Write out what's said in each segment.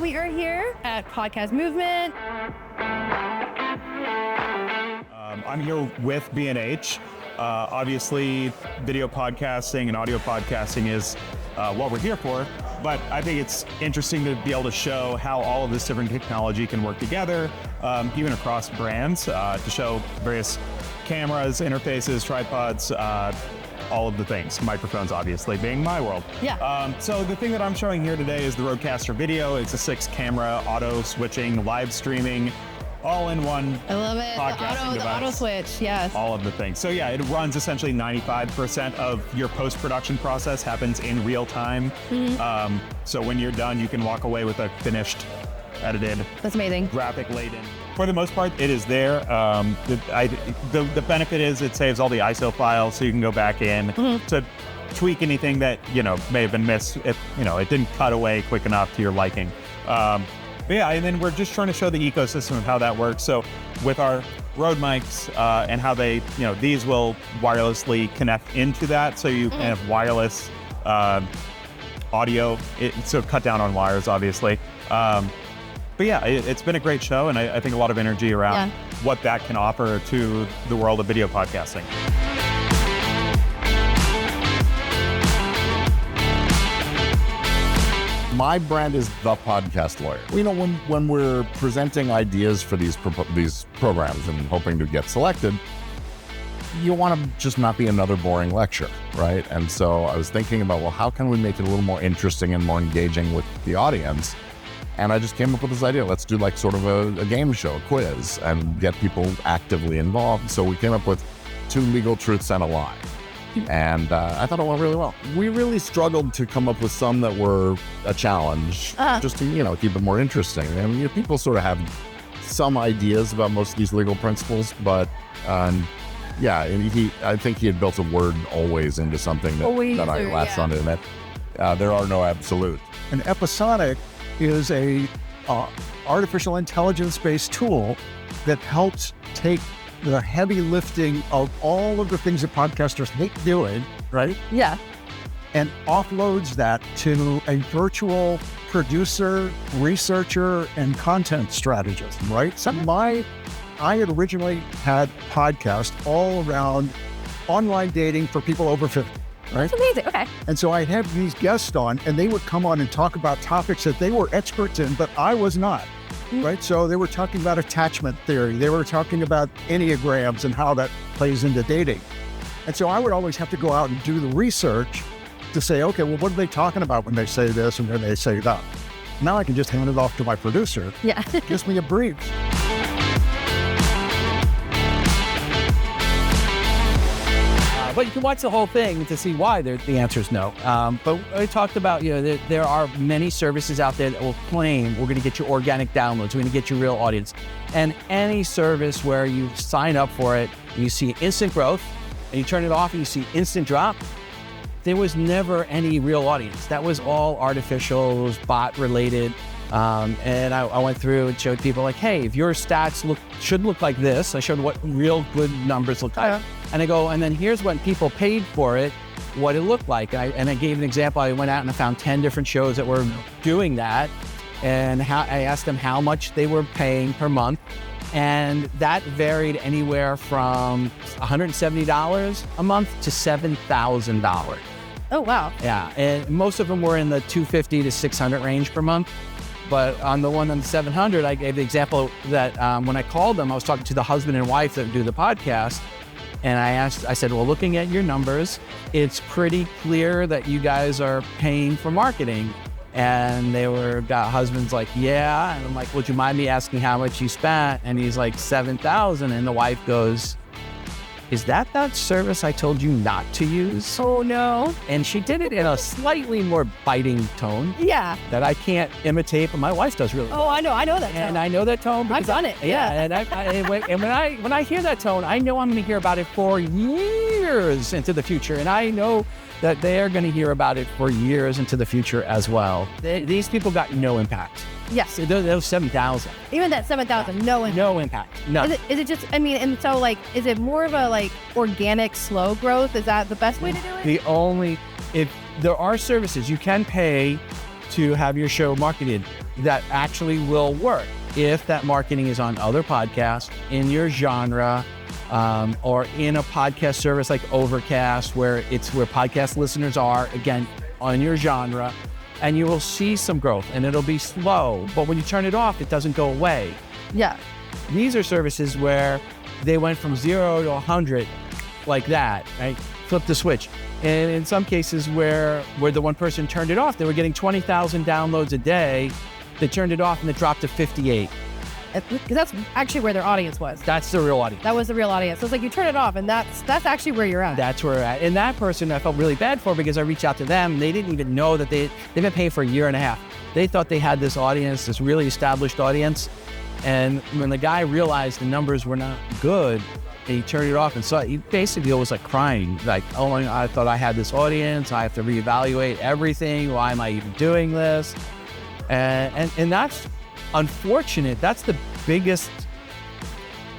we are here at Podcast Movement. I'm here with B&H. Obviously, video podcasting and audio podcasting is what we're here for, but I think it's interesting to be able to show how all of this different technology can work together, even across brands, to show various cameras, interfaces, tripods, all of the things. Microphones, obviously, being my world. Yeah. So the thing that I'm showing here today is the RODECaster Video. It's a 6-camera, auto switching, live streaming, all-in-one I love it. podcasting The auto switch, yes. all of the things. So yeah, it runs essentially 95% of your post-production process happens in real time. So when you're done, you can walk away with a finished, edited, That's amazing. graphic-laden. For the most part, it is there. The benefit is it saves all the ISO files, so you can go back in to tweak anything that may have been missed if it didn't cut away quick enough to your liking. But yeah, and then we're just trying to show the ecosystem of how that works. So with our Rode mics and how they, these will wirelessly connect into that, so you can have wireless audio. So cut down on wires, obviously. But yeah, it's been a great show, and I think a lot of energy around what that can offer to the world of video podcasting. My brand is The Podcast Lawyer. When we're presenting ideas for these programs and hoping to get selected, you want to just not be another boring lecture, right? And so I was thinking about, well, how can we make it a little more interesting and more engaging with the audience? And I just came up with this idea. Let's do like sort of a game show, a quiz, and get people actively involved. So we came up with 2 legal truths and a lie. And I thought it went really well. We really struggled to come up with some that were a challenge, just to, keep it more interesting. And people sort of have some ideas about most of these legal principles, but I think he had built a word always into something that I latched onto. And that there are no absolute. An episodic is a artificial intelligence-based tool that helps take the heavy lifting of all of the things that podcasters hate doing, right? Yeah. And offloads that to a virtual producer, researcher, and content strategist, right? I had originally had podcasts all around online dating for people over 50. Right? That's amazing. Okay. And so I'd have these guests on, and they would come on and talk about topics that they were experts in, but I was not. Right? So they were talking about attachment theory. They were talking about Enneagrams and how that plays into dating. And so I would always have to go out and do the research to say, okay, well, what are they talking about when they say this and when they say that? Now I can just hand it off to my producer. Yeah. Gives me a brief. But you can watch the whole thing to see why the answer is no. But we talked about, there are many services out there that will claim we're going to get you organic downloads, we're going to get you real audience. And any service where you sign up for it and you see instant growth and you turn it off and you see instant drop, there was never any real audience. That was all artificial, it was bot related. And I went through and showed people like, hey, if your stats should look like this, I showed what real good numbers look like. And I go, and then here's when people paid for it, what it looked like. And I gave an example. I went out and I found 10 different shows that were doing that. And I asked them how much they were paying per month. And that varied anywhere from $170 a month to $7,000. Oh, wow. Yeah. And most of them were in the $250 to $600 range per month. But on the one on the 700, I gave the example that when I called them, I was talking to the husband and wife that do the podcast. And I said, well, looking at your numbers, it's pretty clear that you guys are paying for marketing. And husband's like, yeah. And I'm like, would you mind me asking how much you spent? And he's like, $7,000. And the wife goes, is that service I told you not to use? Oh, no. And she did it in a slightly more biting tone. Yeah. That I can't imitate, but my wife does really well. Oh, I know that tone. And I know that tone. I've done it. Yeah. And when I hear that tone, I know I'm going to hear about it for years into the future. And I know that they are going to hear about it for years into the future as well. These people got no impact. Yes. Those 7,000. Even that 7,000, no impact. No impact. None. Is it just, and so is it more of a organic slow growth? Is that the best way to do it? If there are services you can pay to have your show marketed, that actually will work if that marketing is on other podcasts in your genre, or in a podcast service like Overcast, where podcast listeners are, again, on your genre, and you will see some growth, and it'll be slow. But when you turn it off, it doesn't go away. Yeah. These are services where they went from 0 to 100 like that, right? Flip the switch. And in some cases where the one person turned it off, they were getting 20,000 downloads a day. They turned it off and it dropped to 58. Because that's actually where their audience was. That's the real audience. That was the real audience. So it's like you turn it off, and that's actually where you're at. That's where we're at. And that person I felt really bad for, because I reached out to them and they didn't even know that they've been paying for a year and a half. They thought they had this audience, this really established audience. And when the guy realized the numbers were not good, he turned it off, and so he basically was like crying, like, oh my God, I thought I had this audience. I have to reevaluate everything. Why am I even doing this? And that's unfortunate. That's the biggest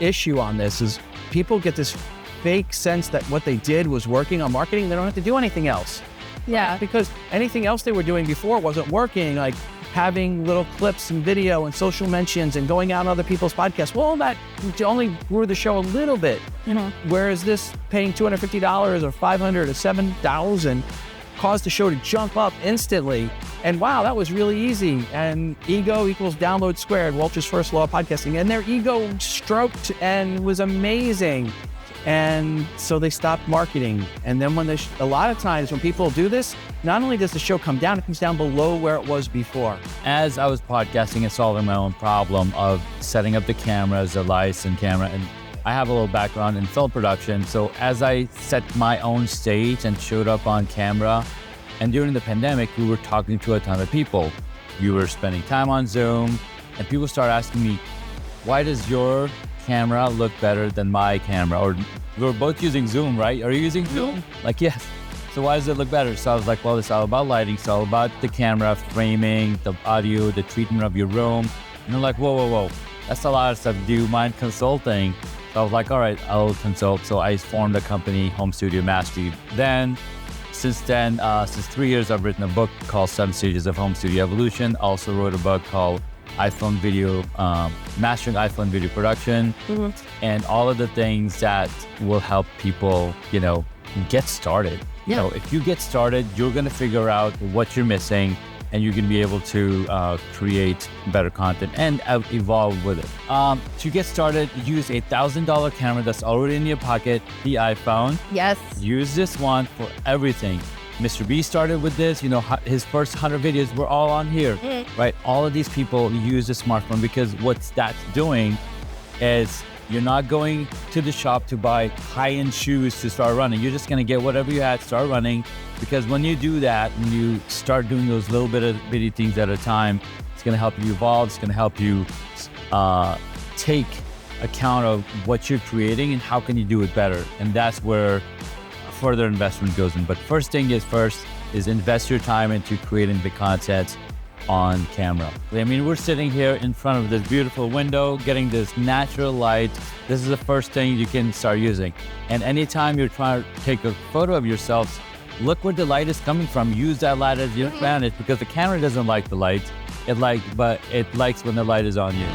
issue on this, is people get this fake sense that what they did was working on marketing. They don't have to do anything else. Yeah. Because anything else they were doing before wasn't working, like having little clips and video and social mentions and going out on other people's podcasts. Well, that only grew the show a little bit. Whereas this paying $250 or $500 or $7,000 caused the show to jump up instantly. And wow, that was really easy. And ego equals download squared, Walter's first law of podcasting. And their ego stroked and was amazing. And so they stopped marketing. And then a lot of times when people do this, not only does the show come down, it comes down below where it was before. As I was podcasting and solving my own problem of setting up the cameras, the lights and camera, and I have a little background in film production. So as I set my own stage and showed up on camera, and during the pandemic, we were talking to a ton of people. We were spending time on Zoom, and people started asking me, why does your camera look better than my camera? Or we were both using Zoom, right? Are you using Zoom? Like, yes. So why does it look better? So I was like, well, it's all about lighting. It's all about the camera, framing, the audio, the treatment of your room. And they're like, whoa. That's a lot of stuff. Do you mind consulting? So I was like, all right, I'll consult. So I formed a company, Home Studio Mastery. Since 3 years, I've written a book called 7 Stages of Home Studio Evolution. Also wrote a book called iPhone Video, Mastering iPhone Video Production, and all of the things that will help people, get started. Yeah. If you get started, you're going to figure out what you're missing, and you can be able to create better content and evolve with it. To get started, use a $1,000 camera that's already in your pocket, the iPhone. Yes. Use this one for everything. Mr. B started with this, his first 100 videos were all on here, right? All of these people use the smartphone, because what that's doing is you're not going to the shop to buy high-end shoes to start running. You're just gonna get whatever you had, start running, because when you do that, when you start doing those little bitty things at a time, it's gonna help you evolve, it's gonna help you take account of what you're creating and how can you do it better. And that's where further investment goes in. But first thing is invest your time into creating the content on camera. I mean, we're sitting here in front of this beautiful window, getting this natural light. This is the first thing you can start using. And anytime you're trying to take a photo of yourself, look where the light is coming from. Use that light as your advantage, because the camera doesn't like the light. But it likes when the light is on you.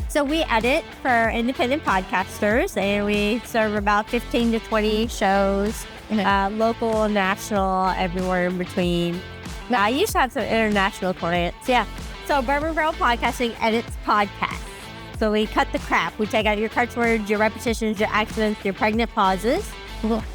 So we edit for independent podcasters, and we serve about 15 to 20 shows, local, national, everywhere in between. I used to have some international clients, yeah. So Bourbon Barrel Podcasting edits podcasts. So we cut the crap. We take out your curse words, your repetitions, your accidents, your pregnant pauses,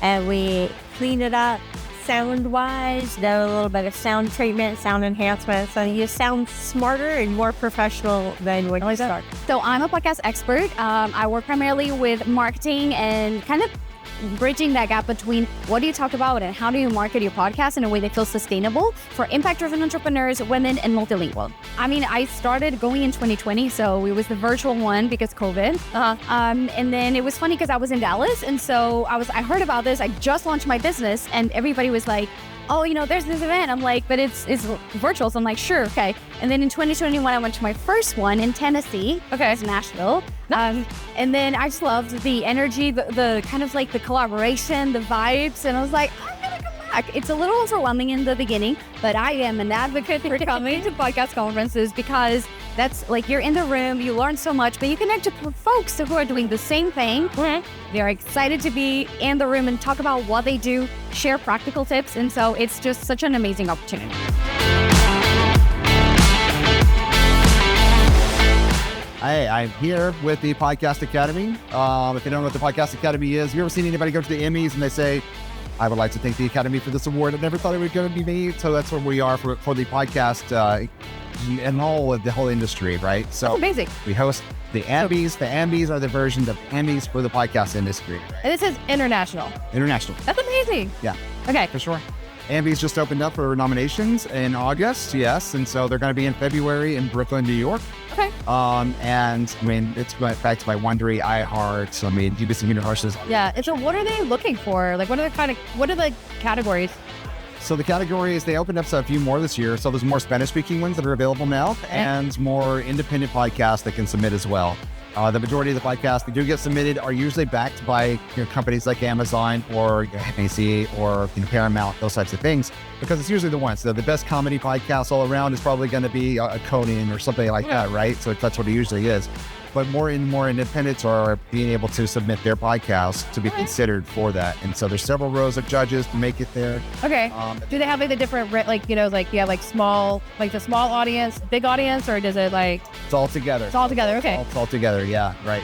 and we clean it up sound-wise, do a little bit of sound treatment, sound enhancement, so you sound smarter and more professional than when you start. So I'm a podcast expert. I work primarily with marketing and kind of bridging that gap between what do you talk about and how do you market your podcast in a way that feels sustainable for impact-driven entrepreneurs, women, and multilingual. I mean, I started going in 2020, so it was the virtual one because COVID. And then it was funny because I was in Dallas, and so I heard about this. I just launched my business, and everybody was like, oh, there's this event. I'm like, but it's virtual. So I'm like, sure, okay. And then in 2021, I went to my first one in Tennessee. Okay. It's Nashville. And then I just loved the energy, the kind of like the collaboration, the vibes. And I was like, I'm going to come it's a little overwhelming in the beginning, but I am an advocate for coming to podcast conferences because that's like you're in the room, you learn so much, but you connect to folks who are doing the same thing. They're excited to be in the room and talk about what they do, share practical tips. And so it's just such an amazing opportunity. Hey, I'm here with the Podcast Academy. If you don't know what the Podcast Academy is, have you ever seen anybody go to the Emmys and they say, I would like to thank the Academy for this award. I never thought it was going to be me. So that's what we are for the podcast and all of the whole industry, right? So that's amazing. We host the Emmys. The Emmys are the version of Emmys for the podcast industry. And this is international. International. That's amazing. Yeah. Okay. For sure. Emmys just opened up for nominations in August, yes. And so they're going to be in February in Brooklyn, New York. Okay. And I mean, it's backed by Wondery, iHeart, I mean, UBC Universes. Yeah. And so what are they looking for? Like, what are the categories? So the categories, they opened up a few more this year. So there's more Spanish-speaking ones that are available now and more independent podcasts that can submit as well. The majority of the podcasts that do get submitted are usually backed by companies like Amazon or NBC or Paramount, those types of things, because it's usually the ones. So the best comedy podcast all around is probably going to be a Conan or something like that, right? So that's what it usually is. But more independents are being able to submit their podcasts to be considered for that. And so there's several rows of judges to make it there. Okay. Do they have like the different, like, you have like small, like the small audience, big audience, or does it like? It's all together. It's all together. Okay. It's all together. Yeah. Right.